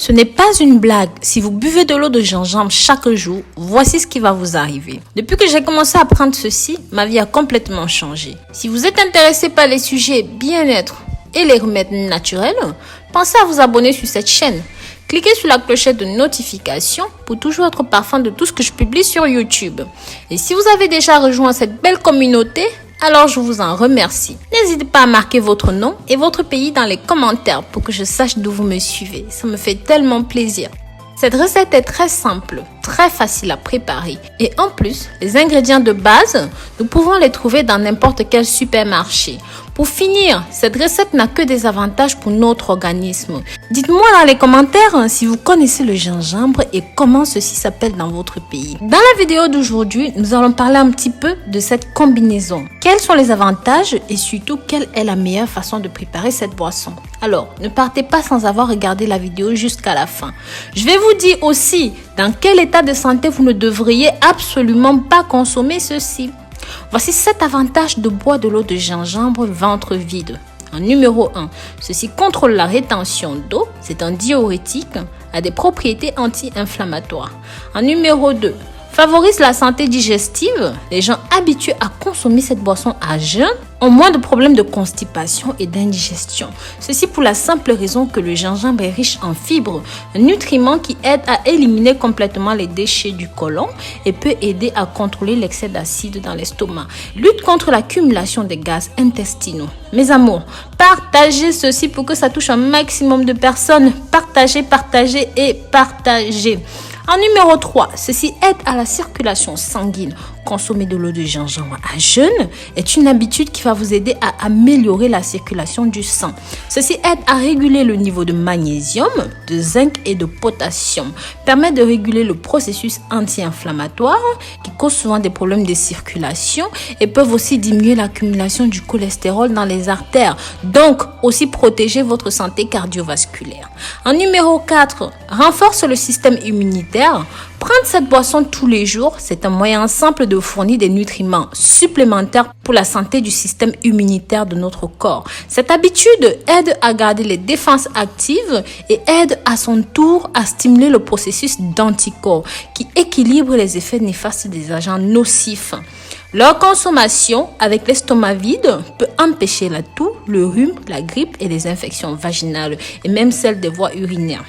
Ce n'est pas une blague. Si vous buvez de l'eau de gingembre chaque jour, voici ce qui va vous arriver. Depuis que j'ai commencé à prendre ceci, ma vie a complètement changé. Si vous êtes intéressé par les sujets bien-être et les remèdes naturels, pensez à vous abonner sur cette chaîne. Cliquez sur la clochette de notification pour toujours être parfum de tout ce que je publie sur YouTube. Et si vous avez déjà rejoint cette belle communauté, alors je vous en remercie. N'hésitez pas à marquer votre nom et votre pays dans les commentaires pour que je sache d'où vous me suivez. Ça me fait tellement plaisir. Cette recette est très simple, très facile à préparer. Et en plus, les ingrédients de base, nous pouvons les trouver dans n'importe quel supermarché. Pour finir, cette recette n'a que des avantages pour notre organisme. Dites-moi dans les commentaires si vous connaissez le gingembre et comment ceci s'appelle dans votre pays. Dans la vidéo d'aujourd'hui, nous allons parler un petit peu de cette combinaison. Quels sont les avantages et surtout quelle est la meilleure façon de préparer cette boisson? Alors, ne partez pas sans avoir regardé la vidéo jusqu'à la fin. Je vais vous dire aussi dans quel état de santé vous ne devriez absolument pas consommer ceci. Voici 7 avantages de boire de l'eau de gingembre ventre vide. En numéro 1, ceci contrôle la rétention d'eau. C'est un diurétique, a des propriétés anti-inflammatoires. En numéro 2, favorise la santé digestive. Les gens habitués à consommer cette boisson à jeun ont moins de problèmes de constipation et d'indigestion. Ceci pour la simple raison que le gingembre est riche en fibres, un nutriment qui aide à éliminer complètement les déchets du côlon et peut aider à contrôler l'excès d'acide dans l'estomac. Lutte contre l'accumulation des gaz intestinaux. Mes amours, partagez ceci pour que ça touche un maximum de personnes. Partagez, partagez et partagez. En numéro 3, ceci aide à la circulation sanguine. Consommer de l'eau de gingembre à jeun est une habitude qui va vous aider à améliorer la circulation du sang. Ceci aide à réguler le niveau de magnésium, de zinc et de potassium. Permet de réguler le processus anti-inflammatoire qui cause souvent des problèmes de circulation et peuvent aussi diminuer l'accumulation du cholestérol dans les artères. Donc, aussi protéger votre santé cardiovasculaire. En numéro 4, renforce le système immunitaire. Prendre cette boisson tous les jours, c'est un moyen simple de fournir des nutriments supplémentaires pour la santé du système immunitaire de notre corps. Cette habitude aide à garder les défenses actives et aide à son tour à stimuler le processus d'anticorps qui équilibre les effets néfastes des agents nocifs. Leur consommation avec l'estomac vide peut empêcher la toux, le rhume, la grippe et les infections vaginales et même celles des voies urinaires.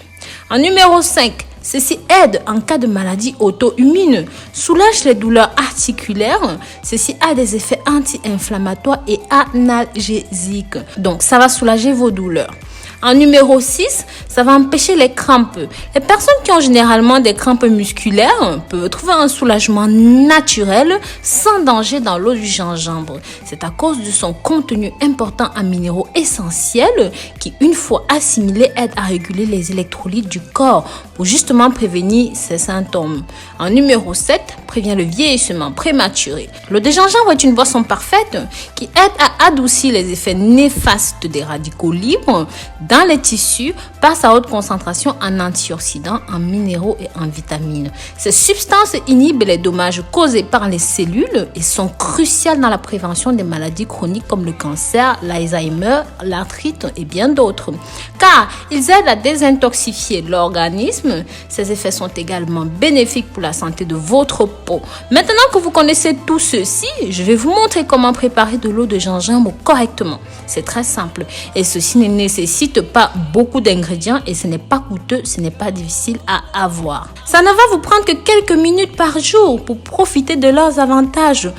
En numéro 5, ceci aide en cas de maladie auto-immune, soulage les douleurs articulaires, ceci a des effets anti-inflammatoires et analgésiques. Donc, ça va soulager vos douleurs. En numéro 6, ça va empêcher les crampes. Les personnes qui ont généralement des crampes musculaires peuvent trouver un soulagement naturel sans danger dans l'eau du gingembre. C'est à cause de son contenu important en minéraux essentiels qui, une fois assimilés, aident à réguler les électrolytes du corps pour justement prévenir ces symptômes. En numéro 7, prévient le vieillissement prématuré. L'eau de gingembre est une boisson parfaite qui aide à adoucir les effets néfastes des radicaux libres dans les tissus par sa haute concentration en antioxydants, en minéraux et en vitamines. Ces substances inhibent les dommages causés par les cellules et sont cruciales dans la prévention des maladies chroniques comme le cancer, l'Alzheimer, l'arthrite et bien d'autres. Car ils aident à désintoxifier l'organisme. Ces effets sont également bénéfiques pour la santé de votre peau. Maintenant que vous connaissez tout ceci, je vais vous montrer comment préparer de l'eau de gingembre correctement. C'est très simple et ceci ne nécessite pas beaucoup d'ingrédients et ce n'est pas coûteux, ce n'est pas difficile à avoir. Ça ne va vous prendre que quelques minutes par jour pour profiter de leurs avantages.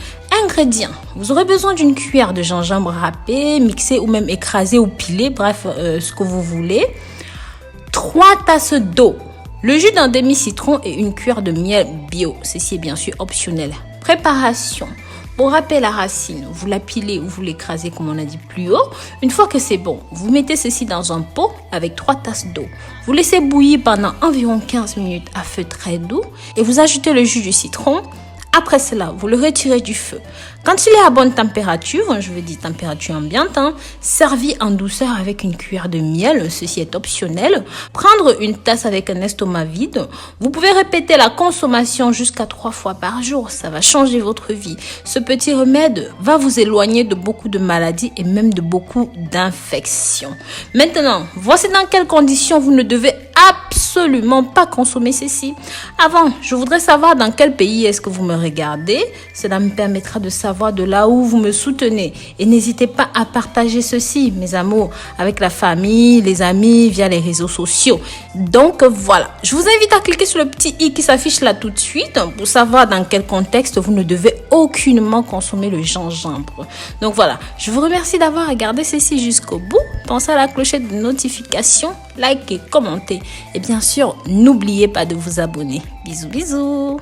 Ingrédients. Vous aurez besoin d'une cuillère de gingembre râpé, mixé ou même écrasé ou pilé, bref, ce que vous voulez. 3 tasses d'eau. Le jus d'un demi-citron et une cuillère de miel bio. Ceci est bien sûr optionnel. Préparation. Pour râper la racine, vous la pilez ou vous l'écrasez comme on a dit plus haut. Une fois que c'est bon, vous mettez ceci dans un pot avec 3 tasses d'eau. Vous laissez bouillir pendant environ 15 minutes à feu très doux et vous ajoutez le jus du citron. Après cela, vous le retirez du feu. Quand il est à bonne température, je veux dire température ambiante, servi en douceur avec une cuillère de miel, ceci est optionnel. Prendre une tasse avec un estomac vide. Vous pouvez répéter la consommation jusqu'à 3 fois par jour. Ça va changer votre vie. Ce petit remède va vous éloigner de beaucoup de maladies et même de beaucoup d'infections. Maintenant, voici dans quelles conditions vous ne devez absolument pas consommer ceci. Avant, je voudrais savoir dans quel pays est-ce que vous me regardez. Cela me permettra de savoir de là où vous me soutenez. Et n'hésitez pas à partager ceci, mes amours, avec la famille, les amis, via les réseaux sociaux. Donc voilà, je vous invite à cliquer sur le petit i qui s'affiche là tout de suite pour savoir dans quel contexte vous ne devez aucunement consommer le gingembre. Donc voilà, je vous remercie d'avoir regardé ceci jusqu'au bout. Pensez à la clochette de notification, likez, commentez. Et bien sûr, n'oubliez pas de vous abonner. Bisous, bisous.